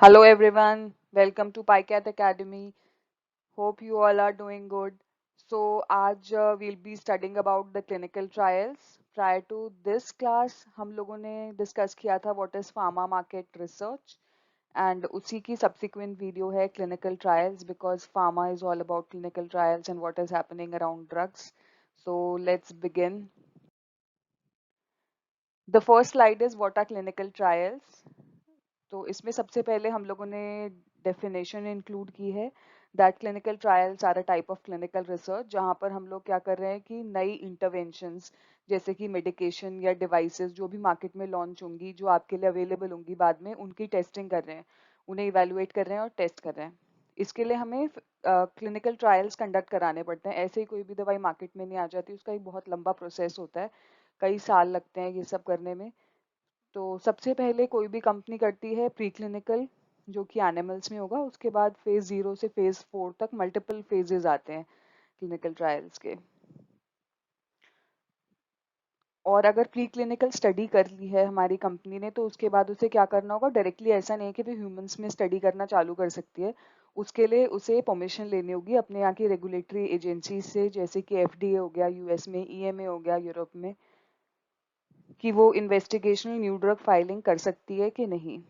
Hello everyone, welcome to PyCat Academy. Hope you all are doing good. So आज we'll be studying about the clinical trials. Prior to this class हम लोगों ने discuss किया था what is pharma market research and उसी की subsequent video है clinical trials because pharma is all about clinical trials and what is happening around drugs. So let's begin. The first slide is what are clinical trials. तो इसमें सबसे पहले हम लोगों ने डेफिनेशन इंक्लूड की है that clinical trials are a type of clinical research जहाँ पर हम लोग क्या कर रहे हैं कि नई इंटरवेंशंस जैसे कि मेडिकेशन या डिवाइसेस जो भी मार्केट में लॉन्च होंगी जो आपके लिए अवेलेबल होंगी बाद में उनकी टेस्टिंग कर रहे हैं उन्हें इवेलुएट कर रहे हैं और टेस्ट कर रहे हैं इसके लिए हमें क्लिनिकल ट्रायल्स कंडक्ट कराने पड़ते हैं ऐसे ही कोई भी दवाई मार्केट में नहीं आ जाती उसका एक बहुत लंबा प्रोसेस होता है कई साल लगते हैं ये सब करने में तो सबसे पहले कोई भी कंपनी करती है प्री क्लिनिकल जो कि एनिमल्स में होगा उसके बाद फेज 0 से फेज 4 तक मल्टीपल फेजेस आते हैं क्लिनिकल ट्रायल्स के और अगर प्री क्लिनिकल स्टडी कर ली है हमारी कंपनी ने तो उसके बाद उसे क्या करना होगा डायरेक्टली ऐसा नहीं है कि वो ह्यूमंस में स्टडी करना चालू कर सकती है उसके लिए उसे परमिशन लेनी होगी अपने यहाँ की रेगुलेटरी एजेंसी से जैसे कि एफडीए हो गया यूएस में ईएमए हो गया यूरोप में कि वो इन्वेस्टिगेशनल न्यू ड्रग फाइलिंग कर सकती है कि नहीं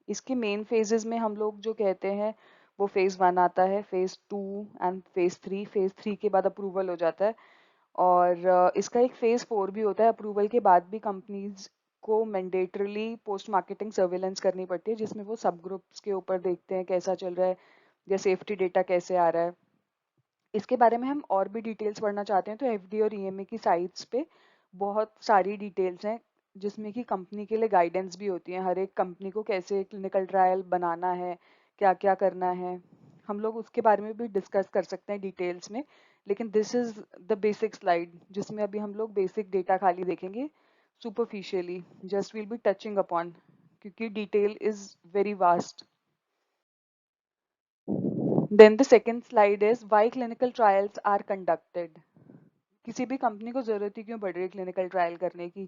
इसके मेन फेजेस में हम लोग जो कहते हैं वो फेज 1 आता है फेज 2 एंड फेज 3 फेज 3 के बाद अप्रूवल हो जाता है और इसका एक फेज 4 भी होता है अप्रूवल के बाद भी कंपनीज को मैंडेटरीली पोस्ट मार्केटिंग सर्वेलेंस करनी पड़ती है जिसमें वो सब ग्रुप्स के ऊपर देखते हैं कैसा चल रहा है या सेफ्टी डेटा कैसे आ रहा है इसके बारे में हम और भी डिटेल्स पढ़ना चाहते हैं तो एफडी और ईएमए की साइट्स पे बहुत सारी डिटेल्स हैं जिसमें कि कंपनी के लिए गाइडेंस भी होती है हर एक कंपनी को कैसे क्लिनिकल ट्रायल बनाना है क्या क्या करना है हम लोग उसके बारे में भी डिस्कस कर सकते हैं डिटेल्स में लेकिन this is the basic slide जिसमें अभी हम लोग बेसिक डेटा खाली देखेंगे superficially just will be touching upon क्योंकि detail is very vast then the second slide is why clinical trials are conducted किसी भी कंपनी को जरूरत ही क्यों पड़ रही है क्लिनिकल ट्रायल करने की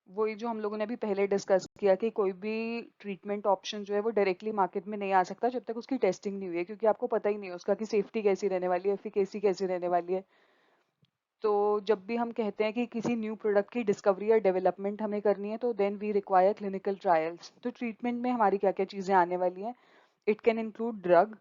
वही जो हम लोगों ने अभी पहले डिस्कस किया कि कोई भी ट्रीटमेंट ऑप्शन जो है वो डायरेक्टली मार्केट में नहीं आ सकता जब तक उसकी टेस्टिंग नहीं हुई है क्योंकि आपको पता ही नहीं है उसका कि सेफ्टी कैसी रहने वाली है एफिकेसी कैसी रहने वाली है तो जब भी हम कहते हैं कि किसी न्यू प्रोडक्ट की डिस्कवरी या डेवलपमेंट हमें करनी है तो then we require clinical trials तो ट्रीटमेंट में हमारी क्या क्या चीज़ें आने वाली हैं it can include drug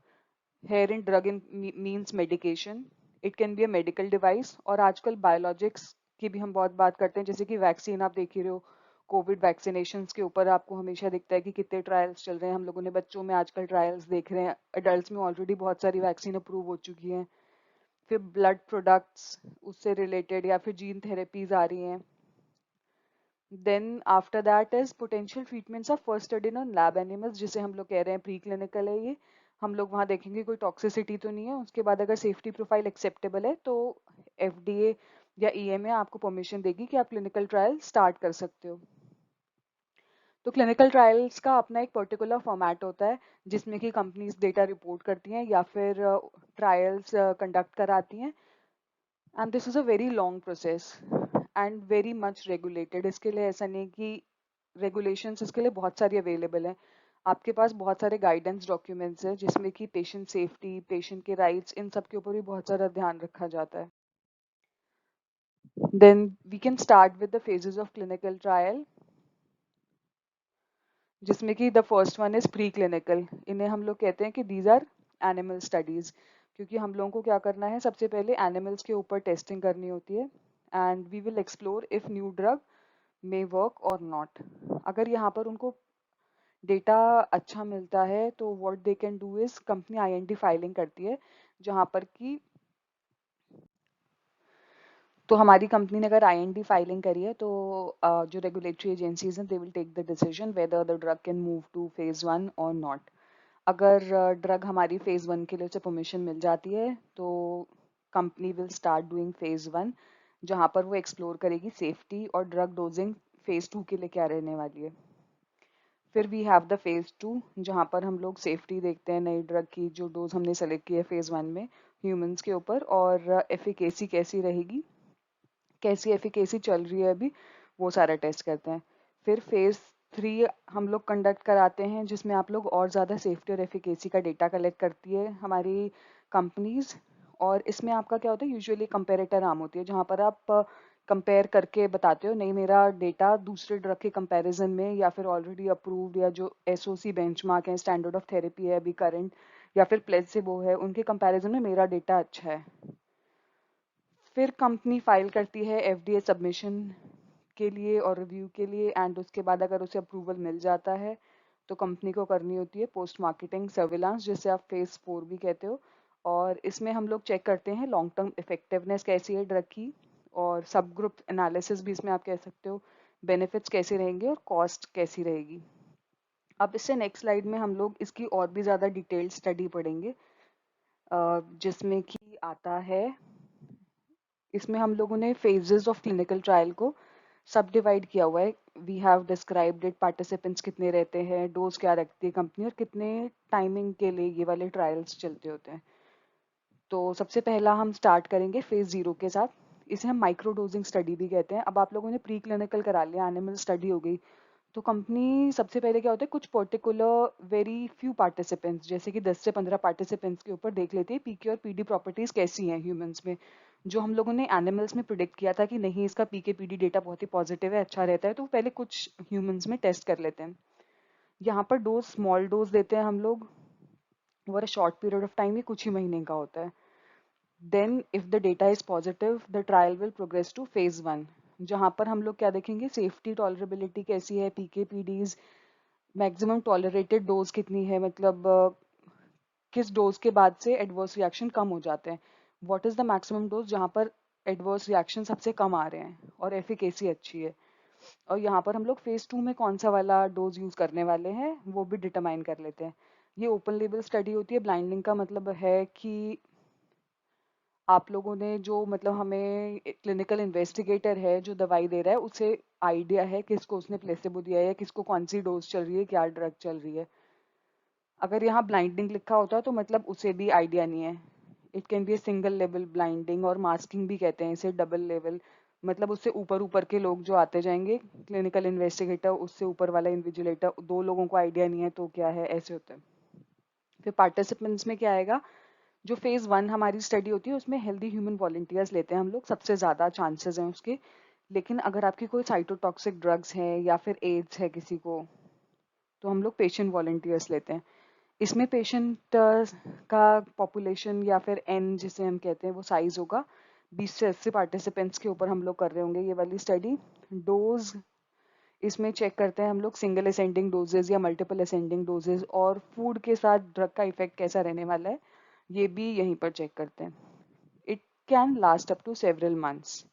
here in drug in means medication it can be a medical device और आजकल बायोलॉजिक्स की भी हम बहुत बात करते हैं जैसे कि वैक्सीन आप देख ही रहे हो कोविड वैक्सीनेशन के ऊपर आपको हमेशा दिखता है कि कितने ट्रायल्स चल रहे हैं हम लोगों ने बच्चों में आजकल ट्रायल्स देख रहे हैं अडल्ट में ऑलरेडी बहुत सारी वैक्सीन अप्रूव हो चुकी हैं फिर ब्लड प्रोडक्ट्स उससे रिलेटेड या फिर जीन थेरेपीज आ रही हैं then after that is potential treatments of first study on lab animals जिसे हम लोग कह रहे हैं प्री क्लिनिकल है ये हम लोग वहाँ देखेंगे कोई टॉक्सिसिटी तो नहीं है उसके बाद अगर सेफ्टी प्रोफाइल एक्सेप्टेबल है तो एफडीए या ईएमए आपको परमिशन देगी कि आप क्लिनिकल ट्रायल स्टार्ट कर सकते हो तो क्लिनिकल ट्रायल्स का अपना एक पर्टिकुलर फॉर्मेट होता है जिसमें कि कंपनीज डेटा रिपोर्ट करती हैं या फिर ट्रायल्स कंडक्ट कराती हैं and this is a very long process and very much regulated इसके लिए ऐसा नहीं कि रेगुलेशंस इसके लिए बहुत सारी अवेलेबल हैं आपके पास बहुत सारे गाइडेंस डॉक्यूमेंट्स हैं जिसमें कि पेशेंट सेफ्टी पेशेंट के राइट्स इन सब के ऊपर भी बहुत सारा ध्यान रखा जाता है then we can start with the phases of clinical trial जिसमें कि the first one is pre clinical इन्हें हम लोग कहते हैं कि दीज आर एनिमल स्टडीज क्योंकि हम लोगों को क्या करना है सबसे पहले एनिमल्स के ऊपर टेस्टिंग करनी होती है and we will explore if new drug may work और नॉट अगर यहाँ पर उनको डेटा अच्छा मिलता है तो what they can do is company IND filing करती है जहाँ पर कि तो हमारी कंपनी ने अगर आईएनडी फाइलिंग करी है तो जो रेगुलेटरी एजेंसीज हैं they will take the decision whether the drug can move to phase 1 और नॉट अगर ड्रग हमारी फेज 1 के लिए उसे परमिशन मिल जाती है तो company will start doing phase 1 जहाँ पर वो एक्सप्लोर करेगी सेफ्टी और ड्रग डोजिंग फेज 2 के लिए क्या रहने वाली है फिर वी हैव द फेज 2 जहाँ पर हम लोग सेफ्टी देखते हैं नई ड्रग की जो डोज हमने सेलेक्ट की है फेज 1 में ह्यूमंस के ऊपर और एफिकेसी कैसी रहेगी कैसी एफिकेसी चल रही है अभी वो सारा टेस्ट करते हैं फिर फेज 3 हम लोग कंडक्ट कराते हैं, जिसमें आप लोग और ज़्यादा सेफ्टी और एफिकेसी का डेटा कलेक्ट करती है हमारी कंपनीज। और इसमें आपका क्या होता है, यूजुअली कंपेरेटर आर्म होती है, जहाँ पर आप कंपेयर करके बताते हो नहीं मेरा डेटा दूसरे ड्रग के कंपैरिजन में या फिर ऑलरेडी अप्रूव्ड या जो एसओसी बेंचमार्क है, स्टैंडर्ड ऑफ थेरेपी है अभी करंट, या फिर प्लेसिबो है, उनके कंपैरिजन में मेरा डेटा अच्छा है। फिर कंपनी फाइल करती है एफडीए सबमिशन के लिए और रिव्यू के लिए, एंड उसके बाद अगर उसे अप्रूवल मिल जाता है तो कंपनी को करनी होती है पोस्ट मार्केटिंग सर्विलांस, जिसे आप फेज 4 भी कहते हो। और इसमें हम लोग चेक करते हैं लॉन्ग टर्म इफेक्टिवनेस कैसी है ड्रग की, और सब ग्रुप एनालिसिस भी इसमें आप कह सकते हो, बेनिफिट्स कैसे रहेंगे और कॉस्ट कैसी रहेगी। अब इससे नेक्स्ट स्लाइड में हम लोग इसकी और भी ज़्यादा डिटेल्ड स्टडी पढ़ेंगे, जिसमें कि आता है, इसमें हम लोगों ने फेजेस ऑफ क्लिनिकल ट्रायल को सब डिवाइड किया हुआ है। We have described it, participants कितने रहते हैं, डोज क्या रखती है कंपनी, और कितने टाइमिंग के लिए ये वाले ट्रायल्स चलते होते हैं। तो सबसे पहला हम स्टार्ट करेंगे फेज 0 के साथ। इसे हम माइक्रो डोजिंग स्टडी भी कहते हैं। अब आप लोगों ने प्री क्लिनिकल करा लिया, एनिमल स्टडी हो गई, तो कंपनी सबसे पहले क्या होता है, कुछ पर्टिकुलर वेरी फ्यू पार्टिसिपेंट्स, जैसे कि 10 से 15 पार्टिसिपेंट्स के ऊपर देख लेती है पीके और पीडी प्रॉपर्टीज कैसी हैं ह्यूमंस में। जो हम लोगों ने एनिमल्स में प्रिडिक्ट किया था कि नहीं इसका पीके पीडी डेटा बहुत ही पॉजिटिव है, अच्छा रहता है, तो पहले कुछ ह्यूमंस में टेस्ट कर लेते हैं। यहाँ पर डोज स्मॉल डोज देते हैं हम लोग, over a short period of time, ये कुछ ही महीने का होता है। Then if the data is positive the trial will progress to phase 1, जहाँ पर हम लोग क्या देखेंगे, सेफ्टी टॉलरेबिलिटी कैसी है, पीके पीडीज, मैक्सिमम टॉलरेटेड डोज कितनी है, मतलब किस डोज के बाद से एडवर्स रिएक्शन कम हो जाते हैं, what is the maximum dose जहाँ पर एडवर्स रिएक्शन सबसे कम आ रहे हैं और एफिकेसी अच्छी है। और यहाँ पर हम लोग फेज 2 में कौन सा वाला डोज यूज करने वाले हैं वो भी डिटरमाइन कर लेते हैं। ये ओपन लेबल स्टडी होती है। ब्लाइंडिंग का मतलब है कि आप लोगों ने जो, मतलब हमें क्लिनिकल इन्वेस्टिगेटर है जो दवाई दे रहा है उसे आइडिया है किसको उसने प्लेसिबो दिया है या किसको कौन सी डोज चल रही है, क्या ड्रग चल रही है। अगर यहाँ ब्लाइंडिंग लिखा होता तो मतलब उसे भी आइडिया नहीं है। It can B a single level blinding, और मास्किंग भी कहते हैं इसे, डबल लेवल, मतलब उससे ऊपर ऊपर के लोग जो आते जाएंगे, क्लिनिकल इन्वेस्टिगेटर उससे ऊपर वाला इन्विजिलेटर, दो लोगों को आइडिया नहीं है तो क्या है, ऐसे होता है। फिर पार्टिसिपेंट्स में क्या आएगा, जो फेज 1 हमारी स्टडी होती है उसमें हेल्दी ह्यूमन वॉलंटियर्स लेते हैं हम लोग, सबसे ज़्यादा चांसेस हैं उसके। लेकिन अगर आपकी कोई साइटोटॉक्सिक ड्रग्स हैं या फिर एड्स है किसी को, तो हम लोग पेशेंट वॉलंटियर्स लेते हैं। इसमें पेशेंट का पॉपुलेशन या फिर एन जिसे हम कहते हैं वो साइज होगा, 20 से 80 पार्टिसिपेंट्स के ऊपर हम लोग कर रहे होंगे ये वाली स्टडी। डोज इसमें चेक करते हैं हम लोग सिंगल असेंडिंग डोजेज या मल्टीपल असेंडिंग डोजेज, और फूड के साथ ड्रग का इफेक्ट कैसा रहने वाला है ये भी यहीं पर चेक करते हैं। It can last up to several months.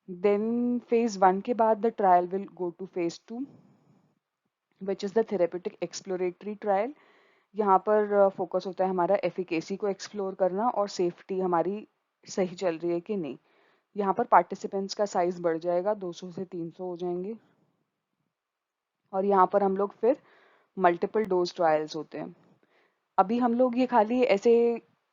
Then phase 1 के बाद the trial will go to phase 2, which is the therapeutic exploratory trial. यहाँ पर फोकस होता है हमारा एफिकेसी को एक्सप्लोर करना और सेफ्टी हमारी सही चल रही है कि नहीं। यहाँ पर पार्टिसिपेंट्स का साइज बढ़ जाएगा, 200 से 300 हो जाएंगे। और यहाँ पर हम लोग फिर मल्टीपल डोज ट्रायल्स होते हैं। अभी हम लोग ये खाली ऐसे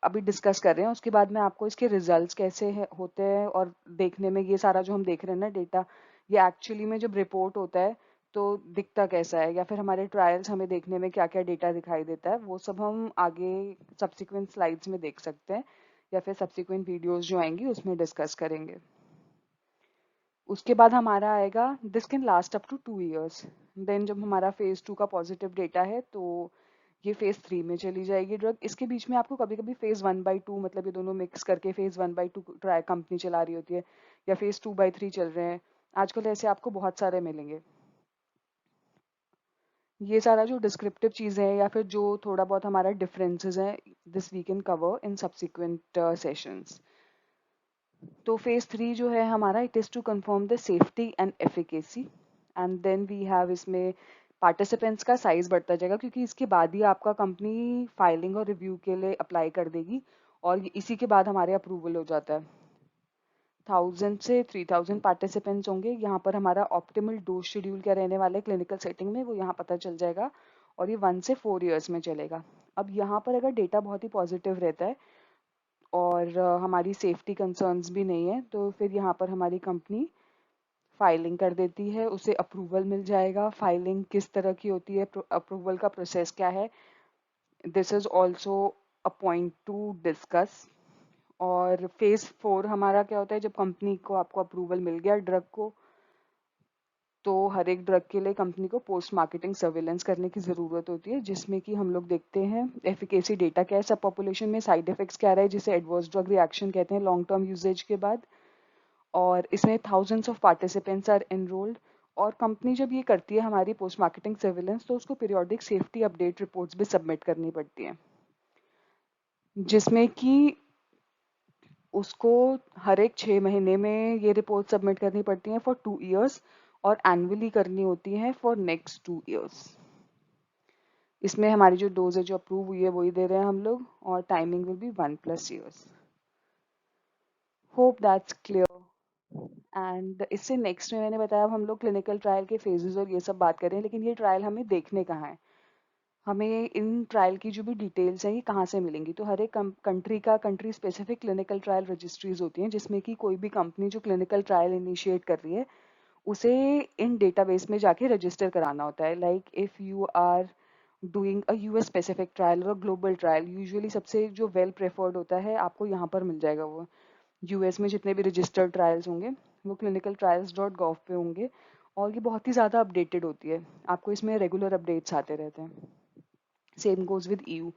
अभी डिस्कस कर रहे हैं, उसके बाद मैं आपको इसके रिजल्ट्स कैसे होते हैं और देखने में ये सारा जो हम देख रहे हैं ना डेटा, ये एक्चुअली में जब रिपोर्ट होता है तो दिखता कैसा है, या फिर हमारे ट्रायल्स हमें देखने में क्या क्या डेटा दिखाई देता है, वो सब हम आगे सब्सिक्वेंट स्लाइड्स में देख सकते हैं, या फिर सब्सिक्वेंट वीडियोस जो आएंगी उसमें डिस्कस करेंगे। उसके बाद हमारा आएगा this can last up to 2 years। Then जब हमारा फेज 2 का पॉजिटिव डेटा है तो ये फेज 3 में चली जाएगी ड्रग। इसके बीच में आपको कभी कभी फेज 1/2, मतलब ये दोनों मिक्स करके फेज 1/2 ट्राई कंपनी चला रही होती है, या फेज 2/3 चल रहे हैं, आजकल ऐसे आपको बहुत सारे मिलेंगे। ये सारा जो डिस्क्रिप्टिव चीज़ें हैं या फिर जो थोड़ा बहुत हमारा डिफरेंसेस हैं, this we can cover in subsequent sessions. तो फेज 3 जो है हमारा, it is to confirm the safety and efficacy, and then we have इसमें पार्टिसिपेंट्स का साइज बढ़ता जाएगा, क्योंकि इसके बाद ही आपका कंपनी फाइलिंग और रिव्यू के लिए अप्लाई कर देगी, और इसी के बाद हमारे अप्रूवल हो जाता है। 1000 से 3000 पार्टिसिपेंट्स होंगे। यहाँ पर हमारा ऑप्टिमल डोज शेड्यूल क्या रहने वाला है क्लिनिकल सेटिंग में, वो यहाँ पता चल जाएगा, और ये 1 से 4 years में चलेगा। अब यहाँ पर अगर डेटा बहुत ही पॉजिटिव रहता है और हमारी सेफ्टी कंसर्न्स भी नहीं है, तो फिर यहाँ पर हमारी कंपनी फाइलिंग कर देती है, उसे अप्रूवल मिल जाएगा। फाइलिंग किस तरह की होती है, अप्रूवल का प्रोसेस क्या है, this is also a point two discuss. और फेज 4 हमारा क्या होता है, जब कंपनी को आपको अप्रूवल मिल गया ड्रग को, तो हर एक ड्रग के लिए कंपनी को पोस्ट मार्केटिंग सर्विलेंस करने की ज़रूरत होती है, जिसमें कि हम लोग देखते हैं एफिकेसी डेटा क्या है, सब पॉपुलेशन में साइड इफेक्ट्स क्या रहा है, जिसे एडवर्स ड्रग रिएक्शन कहते हैं लॉन्ग टर्म यूजेज के बाद। और इसमें thousands of participants are enrolled. और कंपनी जब ये करती है हमारी पोस्ट मार्केटिंग सर्विलेंस, तो उसको पीरियोडिक सेफ्टी अपडेट रिपोर्ट्स भी सबमिट करनी पड़ती हैं, जिसमें कि उसको हर एक 6 महीने में ये रिपोर्ट सबमिट करनी पड़ती हैं फॉर 2 years, और एनुअली करनी होती हैं फॉर नेक्स्ट 2 years। इसमें हमारी जो डोज है जो अप्रूव हुई है वही दे रहे हैं हम लोग, और timing will be 1+ years। Hope that's clear. And इससे नेक्स्ट में मैंने बताया, अब हम लोग क्लिनिकल ट्रायल के फेजेस और ये सब बात करें, लेकिन ये ट्रायल हमें देखने कहाँ है, हमें इन ट्रायल की जो भी डिटेल्स हैं ये कहाँ से मिलेंगी। तो हर एक कंट्री का country specific clinical trial registries होती हैं, जिसमें कि कोई भी कंपनी जो क्लिनिकल ट्रायल इनिशिएट कर रही है उसे इन डेटाबेस में जाके रजिस्टर कराना होता है। Like if you are doing a US specific trial और ग्लोबल ट्रायल, यूजुअली सबसे जो वेल प्रेफर्ड होता है आपको यहाँ पर मिल जाएगा वो। यूएस में जितने भी रजिस्टर्ड ट्रायल्स होंगे वो clinicaltrials.gov पे होंगे, और ये बहुत ही ज़्यादा अपडेटेड होती है, आपको इसमें रेगुलर अपडेट्स आते रहते हैं। Same goes with EU.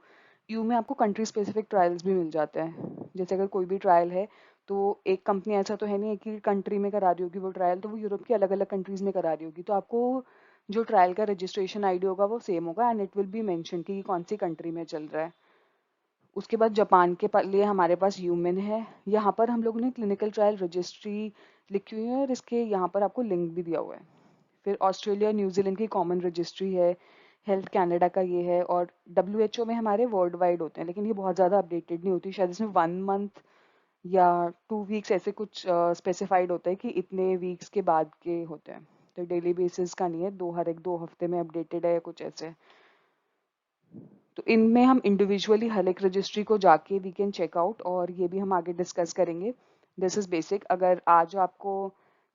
EU में आपको कंट्री स्पेसिफिक ट्रायल्स भी मिल जाते हैं, जैसे अगर कोई भी ट्रायल है तो एक कंपनी ऐसा तो है नहीं एक ही कंट्री में करा रही होगी वो ट्रायल, तो वो यूरोप की अलग अलग कंट्रीज में करा रही होगी, तो आपको जो ट्रायल का रजिस्ट्रेशन आईडी होगा वो सेम होगा, and it will be mention कि कौन सी कंट्री में चल रहा है। उसके बाद जापान के लिए हमारे पास ह्यूमन है। यहाँ पर हम लोगों ने क्लिनिकल ट्रायल रजिस्ट्री लिखी हुई है, और इसके यहाँ पर आपको लिंक भी दिया हुआ है। फिर ऑस्ट्रेलिया न्यूजीलैंड की कॉमन रजिस्ट्री है, हेल्थ कनाडा का ये है, और WHO में हमारे वर्ल्ड वाइड होते हैं, लेकिन ये बहुत ज़्यादा अपडेटेड नहीं होती, शायद इसमें 1 month या 2 weeks ऐसे कुछ स्पेसिफाइड होता है कि इतने वीक्स के बाद के होते हैं, तो डेली बेसिस का नहीं है, हर एक 2 हफ्ते में अपडेटेड है या कुछ ऐसे। तो इनमें हम इंडिविजुअली हर एक रजिस्ट्री को जाके वी कैन चेक आउट, और ये भी हम आगे डिस्कस करेंगे। This is basic. अगर आज आपको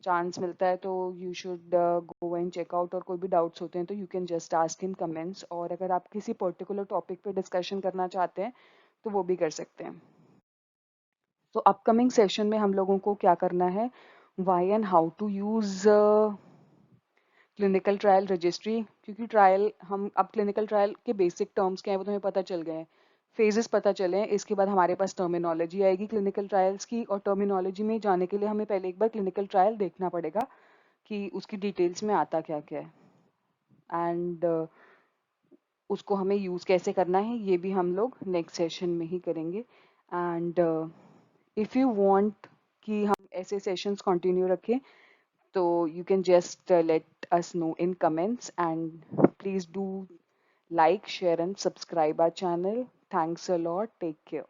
चांस मिलता है तो you should go and check out, और कोई भी डाउट्स होते हैं तो you can just ask in comments, और अगर आप किसी पर्टिकुलर टॉपिक पे डिस्कशन करना चाहते हैं तो वो भी कर सकते हैं। तो अपकमिंग सेशन में हम लोगों को क्या करना है, why and how to use clinical trial registry, क्योंकि ट्रायल हम अब क्लिनिकल ट्रायल के बेसिक टर्म्स क्या है वो तुम्हें पता चल गए हैं, फेजेस पता चले हैं। इसके बाद हमारे पास टर्मिनोलॉजी आएगी क्लिनिकल ट्रायल्स की, और टर्मिनोलॉजी में जाने के लिए हमें पहले एक बार क्लिनिकल ट्रायल देखना पड़ेगा कि उसकी डिटेल्स में आता क्या क्या है, एंड उसको हमें यूज़ कैसे करना है ये भी हम लोग नेक्स्ट सेशन में ही करेंगे। एंड इफ़ यू वांट कि हम ऐसे सेशंस कंटिन्यू रखें, so you can just let us know in comments, and please do like, share and subscribe our channel. Thanks a lot. Take care.